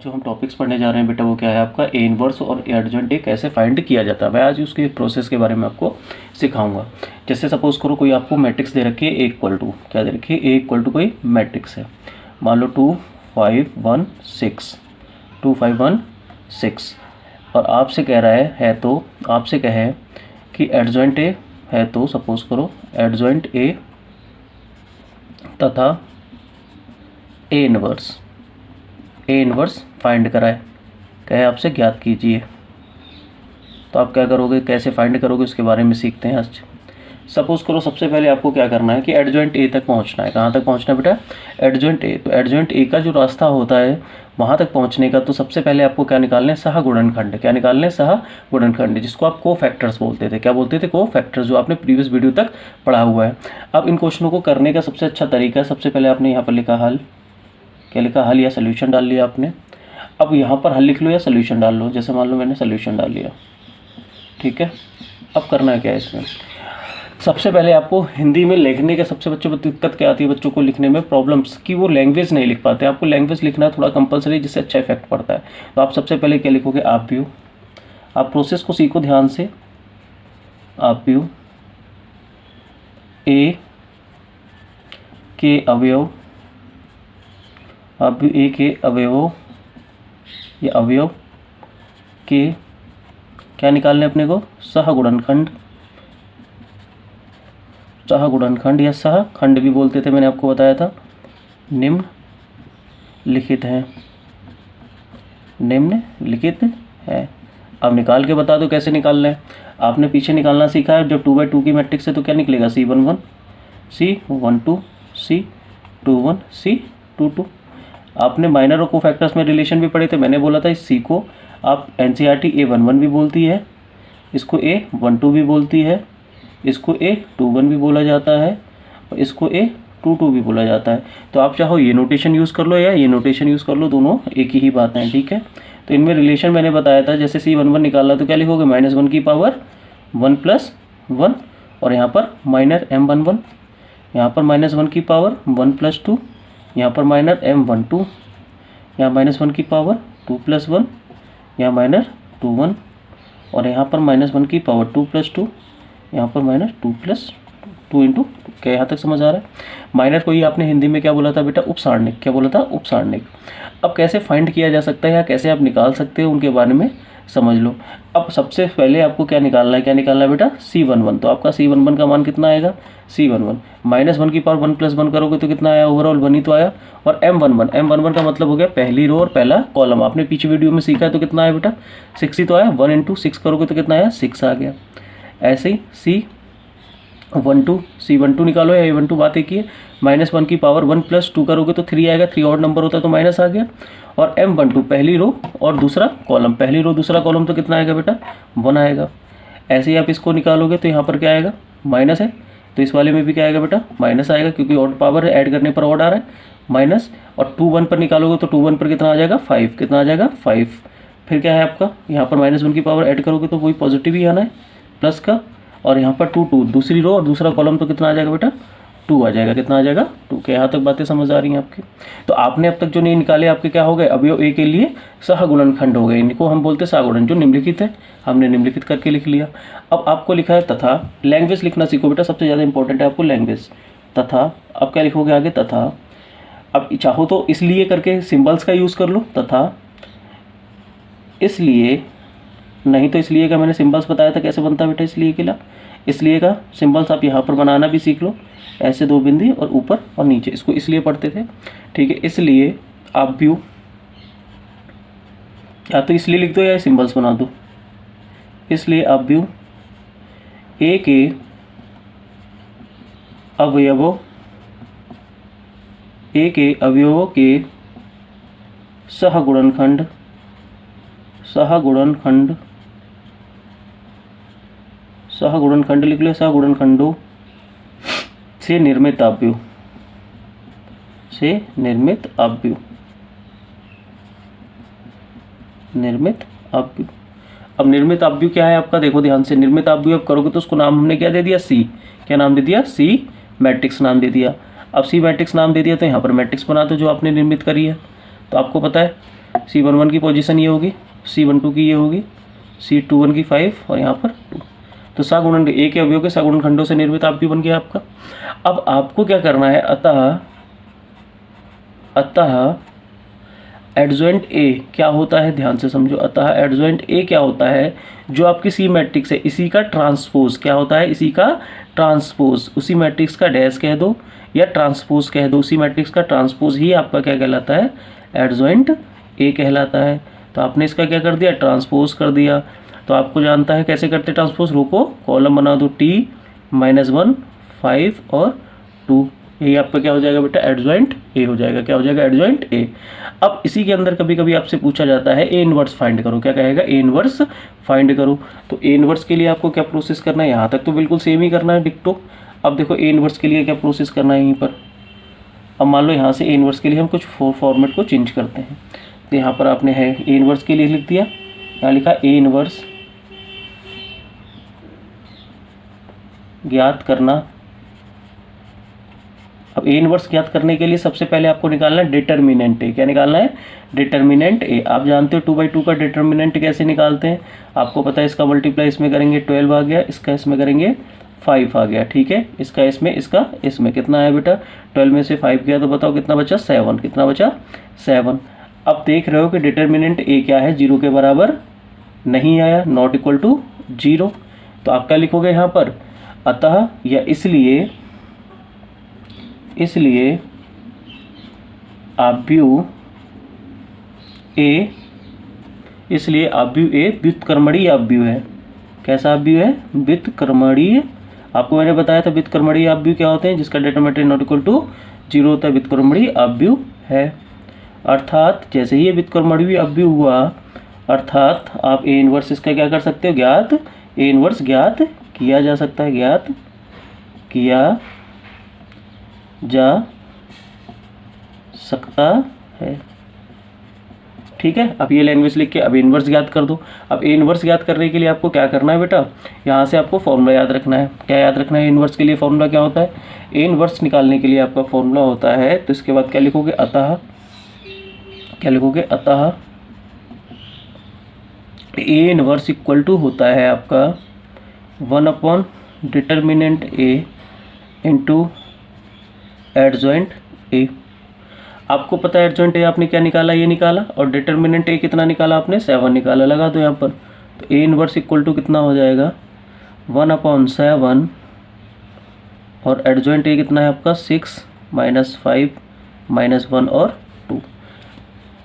जो हम टॉपिक्स पढ़ने जा रहे हैं बेटा वो क्या है आपका ए इनवर्स और ए एडजॉइंट ए कैसे फाइंड किया जाता है। मैं आज उसके प्रोसेस के बारे में आपको सिखाऊंगा। जैसे सपोज करो कोई आपको मैट्रिक्स दे रखी है ए इक्वल टू क्या दे रखी है, ए इक्वल टू कोई मैट्रिक्स है, मान लो 2 5 1 6 2 5 1 6 और आपसे कह रहा है तो आपसे कहे कि एडजॉइंट ए है, तो सपोज करो एडजॉइंट ए तथा ए इनवर्स फाइंड कराए, कहे आपसे ज्ञात कीजिए। तो आप क्या करोगे, कैसे फाइंड करोगे उसके बारे में सीखते हैं आज। सपोज करो सबसे पहले आपको क्या करना है कि एडजॉइंट ए तक पहुंचना है। कहाँ तक पहुंचना है बेटा, एडजॉइंट ए। तो एडजॉइंट ए का जो रास्ता होता है वहाँ तक पहुंचने का, तो सबसे पहले आपको क्या निकालना है, सहगुणनखंड। क्या निकालना है, सहगुणनखंड, जिसको आप को फैक्टर्स बोलते थे। क्या बोलते थे, को फैक्टर्स, जो आपने प्रीवियस वीडियो तक पढ़ा हुआ है। अब इन क्वेश्चनों को करने का सबसे अच्छा तरीका है, सबसे पहले आपने यहाँ पर लिखा हल, क्या लिखा, हल या सोल्यूशन डाल लिया आपने। अब यहाँ पर हल लिख लो या सोल्यूशन डाल लो। जैसे मान लो मैंने सोल्यूशन डाल लिया, ठीक है। अब करना क्या है इसमें, सबसे पहले आपको हिंदी में लिखने के सबसे बच्चों को दिक्कत क्या आती है, बच्चों को लिखने में प्रॉब्लम्स कि वो लैंग्वेज नहीं लिख पाते। आपको लैंग्वेज लिखना थोड़ा कंपलसरी, जिससे अच्छा इफेक्ट पड़ता है। तो आप सबसे पहले क्या लिखोगे, आप व्यू। आप प्रोसेस को सीखो ध्यान से। आप व्यू ए के अवयव, आप व्यू ए के अवयवों या अवयव के क्या निकालने अपने को, सहगुणनखंड। सहगुणनखंड या सहखंड भी बोलते थे, मैंने आपको बताया था। निम्न लिखित है, निम्न लिखित है। अब निकाल के बता दो कैसे निकालना है। आपने पीछे निकालना सीखा है, जब 2/2 की मैट्रिक्स है तो क्या निकलेगा, C11 C12 C21 C22। आपने माइनर और कोफैक्टर्स में रिलेशन भी पढ़े थे। मैंने बोला था इस C को आप NCERT A11 भी बोलती है, इसको A12 भी बोलती है, इसको A21 भी बोला जाता है और इसको A22 भी बोला जाता है। तो आप चाहो ये नोटेशन यूज़ कर लो या ये नोटेशन यूज़ कर लो, दोनों एक ही बात है, ठीक है। तो इनमें रिलेशन मैंने बताया था, जैसे C11 निकालना तो क्या लिखोगे, -1 की पावर 1 + 1 और यहाँ पर माइनर M11, यहाँ पर -1 की पावर 1 + 2, यहाँ पर माइनर M12, यहाँ -1 की पावर 2 + 1, यहाँ माइनर 21 और यहाँ पर -1 की पावर 2 + 2, यहाँ पर -2 + 2 × 2। क्या यहाँ तक समझ आ रहा है। माइनर को ही आपने हिंदी में क्या बोला था बेटा, उपसारणिक। क्या बोला था, उपसारणिक। अब कैसे फाइंड किया जा सकता है या कैसे आप निकाल सकते हो उनके बारे में समझ लो। अब सबसे पहले आपको क्या निकालना है, क्या निकालना है बेटा, C11। तो आपका C11 का मान कितना आएगा, C11 -1 की पावर 1 + 1 करोगे तो कितना आया, ओवरऑल 1 ही तो आया। और M11 का मतलब हो गया पहली रो और पहला कॉलम। आपने पीछे वीडियो में सीखा है तो कितना आया बेटा, 6 ही तो आया। 1 × 6 करोगे तो कितना आया, 6 आ गया। ऐसे ही C12 निकालो या A12, बात एक ही है। -1 की पावर 1 + 2 करोगे तो 3 आएगा, 3 और नंबर होता है तो माइनस आ गया। और M12 पहली रो और दूसरा कॉलम, पहली रो दूसरा कॉलम तो कितना आएगा बेटा, 1 आएगा। ऐसे ही आप इसको निकालोगे तो यहाँ पर क्या आएगा, माइनस है, तो इस वाले में भी क्या आएगा बेटा, माइनस आएगा, क्योंकि ऑड पावर है, ऐड करने पर ऑड आ रहा है, माइनस। और 2 1 पर निकालोगे तो 2 1 पर कितना आ जाएगा, 5। कितना आ जाएगा, 5। फिर क्या है आपका, यहाँ पर -1 की पावर ऐड करोगे तो वही पॉजिटिव ही आना है, प्लस का। और यहाँ पर 2 दूसरी रो और दूसरा कॉलम तो कितना आ जाएगा बेटा, 2 आ जाएगा। कितना आ जाएगा, 2। क्या यहाँ तक बातें समझ आ रही हैं आपकी। तो आपने अब तक जो नहीं निकाले आपके क्या हो गए, अवयव ए के लिए सहगुणनखंड हो गए। इनको हम बोलते हैं सहगुणन, जो निम्नलिखित है हमने निम्नलिखित करके लिख लिया। अब आपको लिखा है तथा। लैंग्वेज लिखना सीखो बेटा, सबसे ज़्यादा इंपॉर्टेंट है आपको लैंग्वेज। तथा, अब क्या लिखोगे आगे, तथा। अब चाहो तो इसलिए करके सिम्बल्स का यूज़ कर लो, तथा इसलिए, नहीं तो इसलिए का मैंने सिंबल्स बताया था कैसे बनता है बेटा, इसलिए के लिए इसलिए का सिंबल्स आप यहाँ पर बनाना भी सीख लो। ऐसे 2 बिंदी और ऊपर और नीचे, इसको इसलिए पढ़ते थे, ठीक है। इसलिए आप व्यू, या तो इसलिए लिख दो या सिंबल्स बना दो। इसलिए आप व्यू ए के अवयवों, ए के अवयवों के सहगुणनखंड, सहगुणनखंड, सहगुणनखंड लिख लो, सहगुणनखंडों से निर्मित अवयव, से निर्मित अवयव, निर्मित अवयव। अब निर्मित अवयव क्या है आपका, देखो ध्यान से। निर्मित अवयव अब करोगे तो उसको नाम हमने क्या दे दिया, C। क्या नाम दे दिया, C मैट्रिक्स नाम दे दिया। अब C मैट्रिक्स नाम दे दिया तो यहाँ पर मैट्रिक्स बना दो जो आपने निर्मित करी है। तो आपको पता है C11 की पोजीशन ये होगी, C12 की ये होगी, C21 की 5 और यहाँ पर 2। तो सगुणन ए के अवयव के सगुणन खंडों से निर्मित आप भी बन गया आपका। अब आपको क्या करना है, अतः एडजॉइंट ए क्या होता है, ध्यान से समझो। अतः एडजॉइंट ए क्या होता है, जो आपकी सी मैट्रिक्स है इसी का ट्रांसपोज क्या होता है, इसी का ट्रांसपोज, उसी मैट्रिक्स का डैश कह दो या ट्रांसपोज कह दो, उसी मैट्रिक्स का ट्रांसपोज ही आपका क्या कहलाता है, एडजॉइंट ए कहलाता है। तो आपने इसका क्या कर दिया, ट्रांसपोज कर दिया। तो आपको जानता है कैसे करते ट्रांसपोज, रोको कॉलम बना दो, T-1 5 और 2, यही आपका क्या हो जाएगा बेटा, एडजॉइंट ए हो जाएगा। क्या हो जाएगा, एडजॉइंट ए। अब इसी के अंदर कभी कभी आपसे पूछा जाता है ए इनवर्स फाइंड करो, क्या कहेगा, ए इनवर्स फाइंड करो। तो ए इनवर्स के लिए आपको क्या प्रोसेस करना है, यहाँ तक तो बिल्कुल सेम ही करना है, डिक्टो। अब देखो ए इनवर्स के लिए क्या प्रोसेस करना है यहीं पर। अब मान लो यहाँ से ए इनवर्स के लिए हम कुछ फॉर्मेट को चेंज करते हैं। तो यहाँ पर आपने है ए इनवर्स के लिए लिख दिया, यहाँ लिखा ए इनवर्स ज्ञात करना। अब ए इनवर्स ज्ञात करने के लिए सबसे पहले आपको निकालना है डिटर्मिनेंट ए। क्या निकालना है, डिटर्मिनेंट ए। आप जानते हो 2/2 का डिटर्मिनेंट कैसे निकालते हैं, आपको पता है। इसका मल्टीप्लाई इसमें करेंगे 12 आ गया, इसका इसमें करेंगे 5 आ गया, ठीक है। इसका इसमें, इसका इसमें कितना आया बेटा, 12 में से 5 गया तो बताओ कितना बचा, 7। कितना बचा, 7। अब देख रहे हो कि डिटर्मिनेंट ए क्या है, 0 के बराबर नहीं आया, नॉट इक्वल टू 0। तो आप क्या लिखोगे यहाँ पर, अतः या इसलिए आव्यूह ए, इसलिए आव्यूह ए व्युत्क्रमणीय आव्यूह है। कैसा आव्यूह है, व्युत्क्रमणीय। आपको मैंने बताया था व्युत्क्रमणीय आव्यूह क्या होते हैं, जिसका डिटरमिनेंट नॉट इक्वल टू 0 होता है, व्युत्क्रमणीय आव्यूह है। अर्थात जैसे ही ये व्युत्क्रमणीय आव्यूह हुआ, अर्थात आप ए इनवर्स इसका क्या कर सकते हो, ज्ञात, ए इनवर्स ज्ञात किया जा सकता है, ज्ञात किया जा सकता है, ठीक है। अब ये लैंग्वेज लिख के अब इनवर्स ज्ञात कर दो। अब ए इनवर्स ज्ञात करने के लिए आपको क्या करना है बेटा, यहाँ से आपको फॉर्मूला याद रखना है। क्या याद रखना है, इनवर्स के लिए फॉर्मूला क्या होता है, ए इनवर्स निकालने के लिए आपका फॉर्मूला होता है। तो इसके बाद क्या लिखोगे, अतः, क्या लिखोगे, अतः ए इनवर्स इक्वल टू होता है आपका 1 determinant A into adjoint A. आपको पता है एडजॉइंट ए आपने क्या निकाला, ये निकाला, और डिटर्मिनेंट ए कितना निकाला आपने, 7 निकाला। लगा दो यहाँ पर। तो ए इनवर्स इक्वल टू कितना हो जाएगा, 1/7, और एडजॉइंट ए कितना है आपका 6 - 5 - 1 और 2,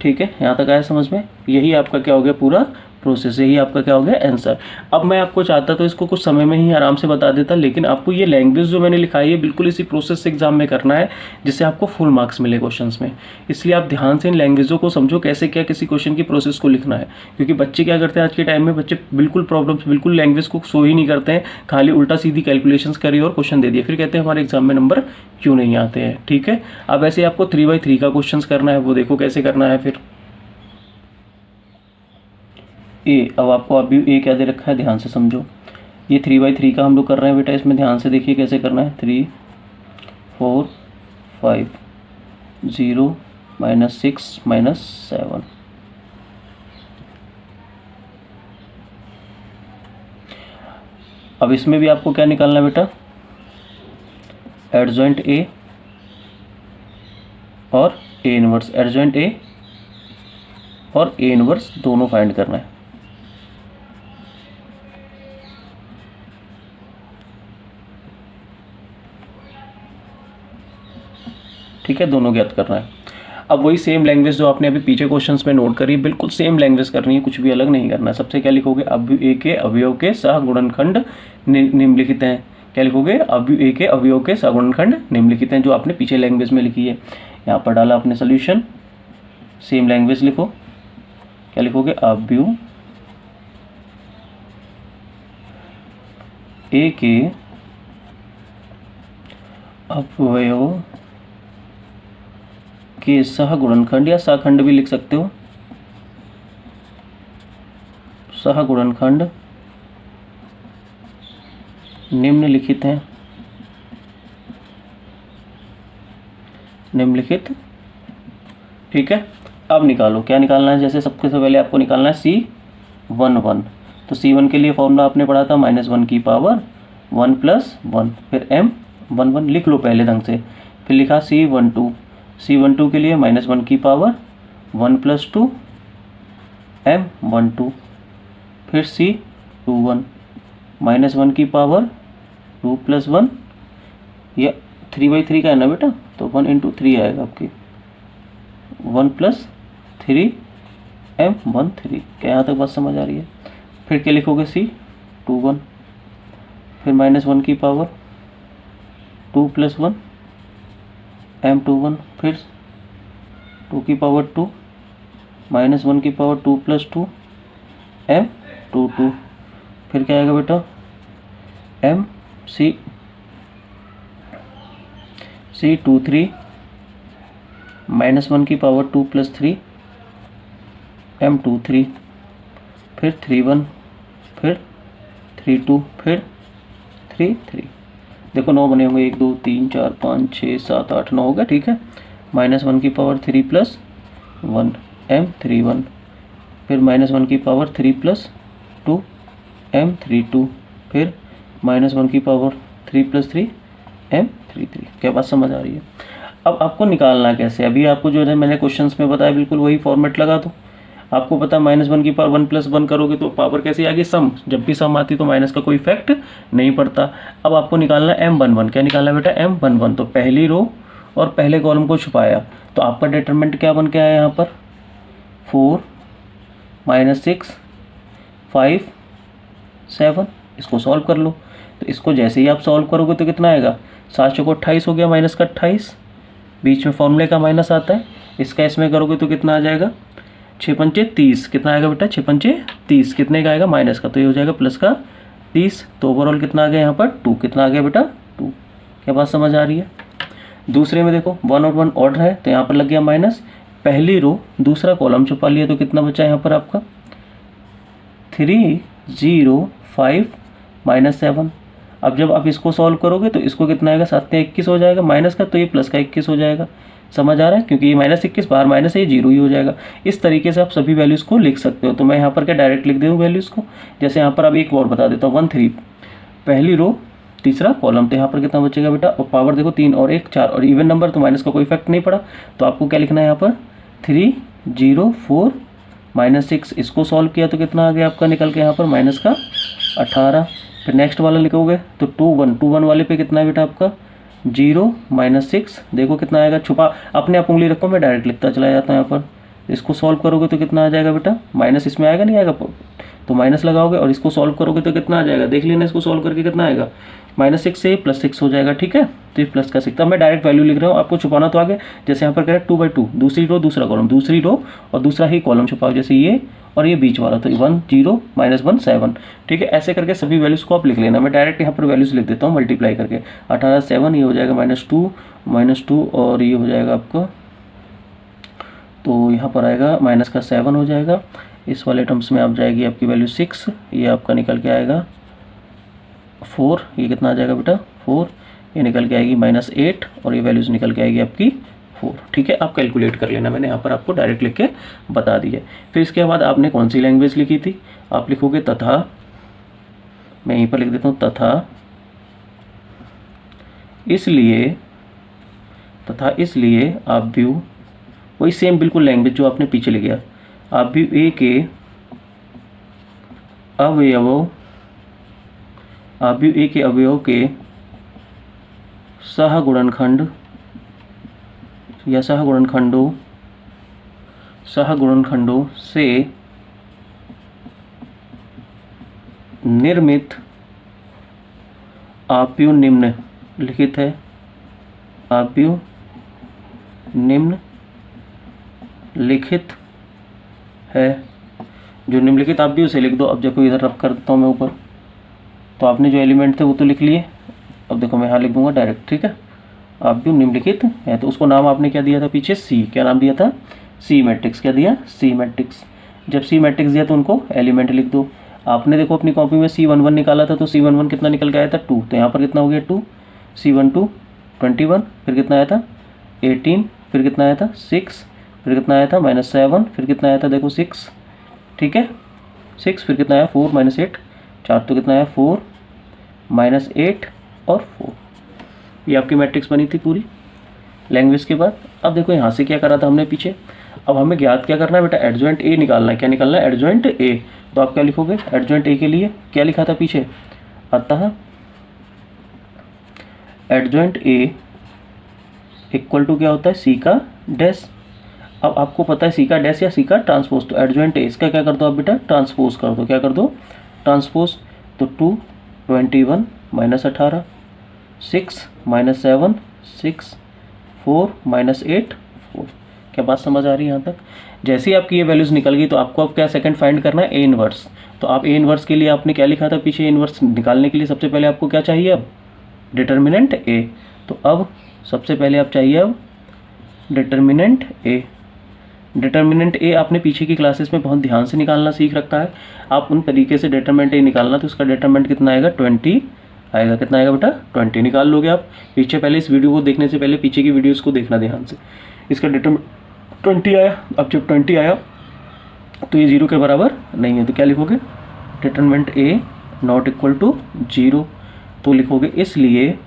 ठीक है। यहाँ तक आया समझ में, यही आपका क्या हो गया पूरा प्रोसेस, यही आपका क्या हो गया आंसर। अब मैं आपको चाहता तो इसको कुछ समय में ही आराम से बता देता, लेकिन आपको ये लैंग्वेज जो मैंने लिखाई है बिल्कुल इसी प्रोसेस से एग्जाम में करना है, जिससे आपको फुल मार्क्स मिले क्वेश्चंस में। इसलिए आप ध्यान से इन लैंग्वेजों को समझो, कैसे क्या किसी क्वेश्चन की प्रोसेस को लिखना है। क्योंकि बच्चे क्या करते हैं आज के टाइम में, बच्चे बिल्कुल प्रॉब्लम्स, बिल्कुल लैंग्वेज को शो ही नहीं करते हैं, खाली उल्टा सीधी कैलकुलेशन करी और क्वेश्चन दे दिए, फिर कहते हैं हमारे एग्जाम में नंबर क्यों नहीं आते हैं, ठीक है। अब ऐसे आपको 3/3 का क्वेश्चन करना है, वो देखो कैसे करना है। फिर ए, अब आपको अभी ए क्या दे रखा है, ध्यान से समझो। ये 3/3 का हम लोग कर रहे हैं बेटा, इसमें ध्यान से देखिए कैसे करना है। 3 4 5 0 -6 -7। अब इसमें भी आपको क्या निकालना है बेटा, एडजॉइंट ए और ए इनवर्स, एडजॉइंट ए और ए इनवर्स दोनों फाइंड करना है, ठीक है। दोनों ज्ञात करना है। अब वही सेम लैंग्वेज जो आपने अभी पीछे क्वेश्चंस में नोट करी, बिल्कुल सेम लैंग्वेज करनी है, कुछ भी अलग नहीं करना है। सबसे क्या लिखोगे, अव्यू ए के अवयव के सहगुणनखंड निम्नलिखित हैं। क्या लिखोगे, अव्यू ए के अवयव के सहगुणनखंड निम्नलिखित हैं, जो आपने पीछे लैंग्वेज में लिखी है। यहाँ पर डाला आपने सोल्यूशन, सेम लैंग्वेज लिखो। क्या लिखोगे, अव्यू ए के अवयव के सहगुणनखंड, या सहखंड भी लिख सकते हो, सहगुणनखंड निम्नलिखित हैं, निम्नलिखित, ठीक है। अब निकालो, क्या निकालना है, जैसे सबसे पहले आपको निकालना है C11। तो C1 के लिए फॉर्मूला आपने पढ़ा था -1 की पावर 1 + 1, फिर M11 लिख लो पहले ढंग से, फिर लिखा C12 के लिए -1 की पावर 1 + 2 M12, फिर C21 -1 की पावर 2 + 1, या 3/3 का है ना बेटा, तो 1 × 3 आएगा आपकी 1 + 3 M13। क्या यहाँ तक बात समझ आ रही है। फिर क्या लिखोगे C21, फिर -1 की पावर 2 + 1 M21, फिर 2 की पावर 2 -1 की पावर 2 + 2 M22, फिर क्या आएगा बेटा C23 -1 की पावर 2 + 3 M23, फिर 31, फिर 32, फिर 33। देखो 9 बने होंगे, 1 2 3 4 5 6 7 8 9 हो गया, ठीक है। -1 की पावर 3 + 1 M31, फिर -1 की पावर 3 + 2 M32, फिर -1 की पावर 3 + 3 M33। क्या बात समझ आ रही है। अब आपको निकालना कैसे, अभी आपको जो है मैंने क्वेश्चंस में बताया बिल्कुल वही फॉर्मेट लगा दो। आपको पता -1 की पावर 1 + 1 करोगे तो पावर कैसी आएगी, सम। जब भी सम आती तो माइनस का कोई इफेक्ट नहीं पड़ता। अब आपको निकालना है M11। क्या निकालना है बेटा, M11। तो पहली रो और पहले कॉलम को छुपाया, तो आपका डिटरमिनेंट क्या बन के आया यहाँ पर, 4 -6 5 7। इसको सॉल्व कर लो। तो इसको जैसे ही आप सॉल्व करोगे तो कितना आएगा, 7 चौको 28 हो गया, माइनस का 28, बीच में फॉर्मूले का माइनस आता है। इसका इसमें करोगे तो कितना आ जाएगा, 6 पंचे 30। कितना आएगा बेटा, 6 पंचे 30। कितने का आएगा, माइनस का, तो ये हो जाएगा प्लस का 30। तो ओवरऑल कितना आ गया यहाँ पर, 2। कितना आ गया बेटा, 2। क्या बात समझ आ रही है। दूसरे में देखो 1 और 1 ऑर्डर है, तो यहाँ पर लग गया माइनस। पहली रो दूसरा कॉलम छुपा लिया, तो कितना बचा यहाँ पर आपका 3 0 5 -7। अब जब आप इसको सॉल्व करोगे तो इसको कितना आएगा, 7 में 21 हो जाएगा माइनस का, तो ये प्लस का 21 हो जाएगा। समझ आ रहा है, क्योंकि ये -21 बाहर माइनस है, ये 0 ही हो जाएगा। इस तरीके से आप सभी वैल्यूज़ को लिख सकते हो। तो मैं यहाँ पर क्या डायरेक्ट लिख दूँ वैल्यूज़ को, जैसे यहाँ पर अब एक और बता देता हूँ, 1 3 पहली रो तीसरा कॉलम, तो यहाँ पर कितना बचेगा बेटा, और पावर देखो 3 और 1 4, और इवन नंबर तो माइनस का कोई इफेक्ट नहीं पड़ा। तो आपको क्या लिखना है यहाँ पर 3 0 4 -6। इसको सॉल्व किया तो कितना आ गया आपका निकल के यहाँ पर माइनस का 18। फिर नेक्स्ट वाला लिखोगे तो 2 1 वाले पे कितना है बेटा आपका 0 -6। देखो कितना आएगा, छुपा अपने आप उंगली रखो, मैं डायरेक्ट लिखता चला जाता हूँ यहाँ पर। इसको सॉल्व करोगे तो कितना आ जाएगा बेटा, माइनस इसमें आएगा नहीं आएगा, तो माइनस लगाओगे, और इसको सॉल्व करोगे तो कितना आ जाएगा, देख लेना इसको सॉल्व करके कितना आएगा, -6 से +6 हो जाएगा, ठीक है। तो ये प्लस का 6 था, मैं डायरेक्ट वैल्यू लिख रहा हूँ, आपको छुपाना तो आगे। जैसे यहाँ पर कह रहे हैं 2/2, दूसरी रो दूसरा कॉलम, दूसरी रो और दूसरा ही कॉलम छुपाओ, जैसे ये और ये बीच वाला, तो 1 0 -1 7, ठीक है। ऐसे करके सभी वैल्यूज़ को आप लिख लेना। मैं डायरेक्ट यहाँ पर वैल्यूज़ लिख देता हूँ मल्टीप्लाई करके, 18 7, ये हो जाएगा -2 और ये हो जाएगा आपका, तो यहाँ पर आएगा माइनस का 7 हो जाएगा। इस वाले टर्म्स में आप जाएगी आपकी वैल्यू 6, ये आपका निकल के आएगा 4, ये कितना आ जाएगा बेटा 4, ये निकल के आएगी -8, और ये वैल्यूज़ निकल के आएगी आपकी 4, ठीक है। आप कैलकुलेट कर लेना, मैंने यहाँ पर आपको डायरेक्ट लिख के बता दिया। फिर इसके बाद आपने कौन सी लैंग्वेज लिखी थी, आप लिखोगे तथा, मैं यहीं पर लिख देता हूँ तथा इसलिए आप व्यू, वही सेम बिल्कुल लैंग्वेज जो आपने पीछे लिखा, आप व्यू ए के अवयव के सहगुणनखंड या सहगुणनखंडों से निर्मित आव्यूह निम्नलिखित है, आव्यूह निम्नलिखित है। जो निम्नलिखित आव्यूह से लिख दो। अब देखो इधर रब कर देता हूँ मैं ऊपर, तो आपने जो एलिमेंट थे वो तो लिख लिए। अब देखो मैं यहाँ लिख दूंगा डायरेक्ट, ठीक है। आव्यूह निम्नलिखित है, तो उसको नाम आपने क्या दिया था पीछे, सी। क्या नाम दिया था, सी मैट्रिक्स। क्या दिया, सी मैट्रिक्स। जब सी मैट्रिक्स दिया तो उनको एलिमेंट लिख दो। आपने देखो अपनी कॉपी में C11 निकाला था, तो C11 कितना निकल के आया था 2, तो यहाँ पर कितना हो गया 2, C12 21, फिर कितना आया था 18, फिर कितना आया था 6, फिर कितना आया था -7, फिर कितना आया था देखो 6, ठीक है 6, फिर कितना आया 4 -8, 4 तो कितना आया 4 -8 और 4। ये आपकी मैट्रिक्स बनी थी पूरी लैंग्वेज के बाद। अब देखो यहाँ से क्या करा था हमने पीछे, अब हमें ज्ञात क्या करना है बेटा, एडजॉइंट ए निकालना है। क्या निकालना है, एडजॉइंट ए। तो आप क्या लिखोगे, एडजॉइंट ए के लिए क्या लिखा था पीछे, अतः एडजॉइंट ए इक्वल टू क्या होता है, सी का डैश। अब आपको पता है सी का डैश या सी का ट्रांसपोज, तो एडजॉइंट ए इसका क्या कर दो आप बेटा, ट्रांसपोज कर दो। क्या कर दो, ट्रांसपोज। तो 2 21 -18, 6 -7 6, 4 -8 4। क्या बात समझ आ रही है यहाँ तक। जैसे ही आपकी ये वैल्यूज़ निकल गई तो आपको अब क्या सेकंड फाइंड करना है, ए इनवर्स। तो आप ए इनवर्स के लिए आपने क्या लिखा था पीछे, ए इनवर्स निकालने के लिए सबसे पहले आपको क्या चाहिए, अब डिटर्मिनेंट ए। तो अब सबसे पहले आप चाहिए अब डिटर्मिनेंट ए। डिटर्मिनेंट ए आपने पीछे की क्लासेस में बहुत ध्यान से निकालना सीख रखा है। आप उन तरीके से डिटर्मिनेंट ए निकालना, तो उसका डिटर्मिनेंट कितना आएगा, 20 आएगा। कितना आएगा बेटा, 20 निकाल लोगे आप। पीछे पहले इस वीडियो को देखने से पहले पीछे की वीडियोस को देखना ध्यान से। इसका डिटर्मिनेंट 20 आया। अब जब 20 आया तो ये 0 के बराबर नहीं है, तो क्या लिखोगे, determinant A not equal to 0। तो लिखोगे इसलिए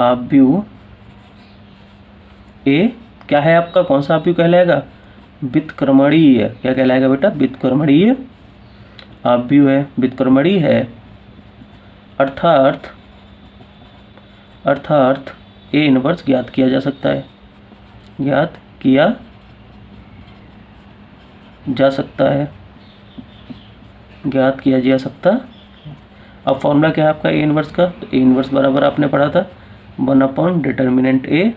आव्यूह ए क्या है आपका, कौन सा आव्यूह कहलाएगा, व्युत्क्रमणीय। क्या कहलाएगा बेटा, व्युत्क्रमणीय आव्यूह है, व्युत्क्रमणीय है। अर्थात ए इनवर्स ज्ञात किया जा सकता है, ज्ञात किया जा सकता है, ज्ञात किया जा सकता। अब फॉर्मूला क्या है आपका ए इनवर्स का, तो ए इनवर्स बराबर आपने पढ़ा था 1 डिटर्मिनेंट ए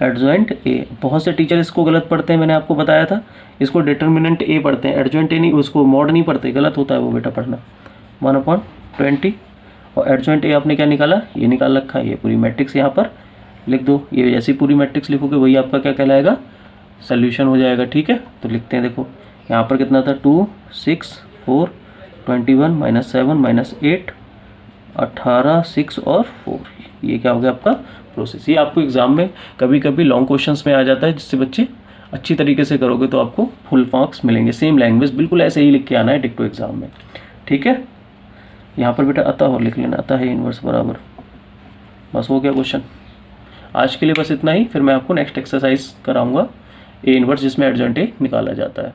एडजॉइंट ए। बहुत से टीचर इसको गलत पढ़ते हैं, मैंने आपको बताया था, इसको डिटर्मिनेंट ए पढ़ते हैं, एडजॉइंट ए नहीं, उसको मॉड नहीं पढ़ते, गलत होता है वो बेटा पढ़ना। 1/20 और एडजॉइंट ए आपने क्या निकाला, ये निकाल रखा है। ये पूरी मैट्रिक्स यहाँ पर लिख दो। ये जैसी पूरी मैट्रिक्स लिखोगे वही आपका क्या कहलाएगा, सोल्यूशन हो जाएगा। ठीक है, तो लिखते हैं, देखो यहाँ पर कितना था, 2 6 4 21 -7 -8 18 6 और 4। ये क्या हो गया आपका प्रोसेस। ये आपको एग्जाम में कभी कभी लॉन्ग क्वेश्चंस में आ जाता है, जिससे बच्चे अच्छी तरीके से करोगे तो आपको फुल मार्क्स मिलेंगे। सेम लैंग्वेज बिल्कुल ऐसे ही लिख के आना है डिक्टो एग्जाम में। ठीक है, यहाँ पर बेटा अतः और लिख लेना, अतः है इनवर्स बराबर। बस हो गया क्वेश्चन। आज के लिए बस इतना ही, फिर मैं आपको नेक्स्ट एक्सरसाइज कराऊंगा ए इनवर्स, जिसमें एडजॉइंट ए निकाला जाता है।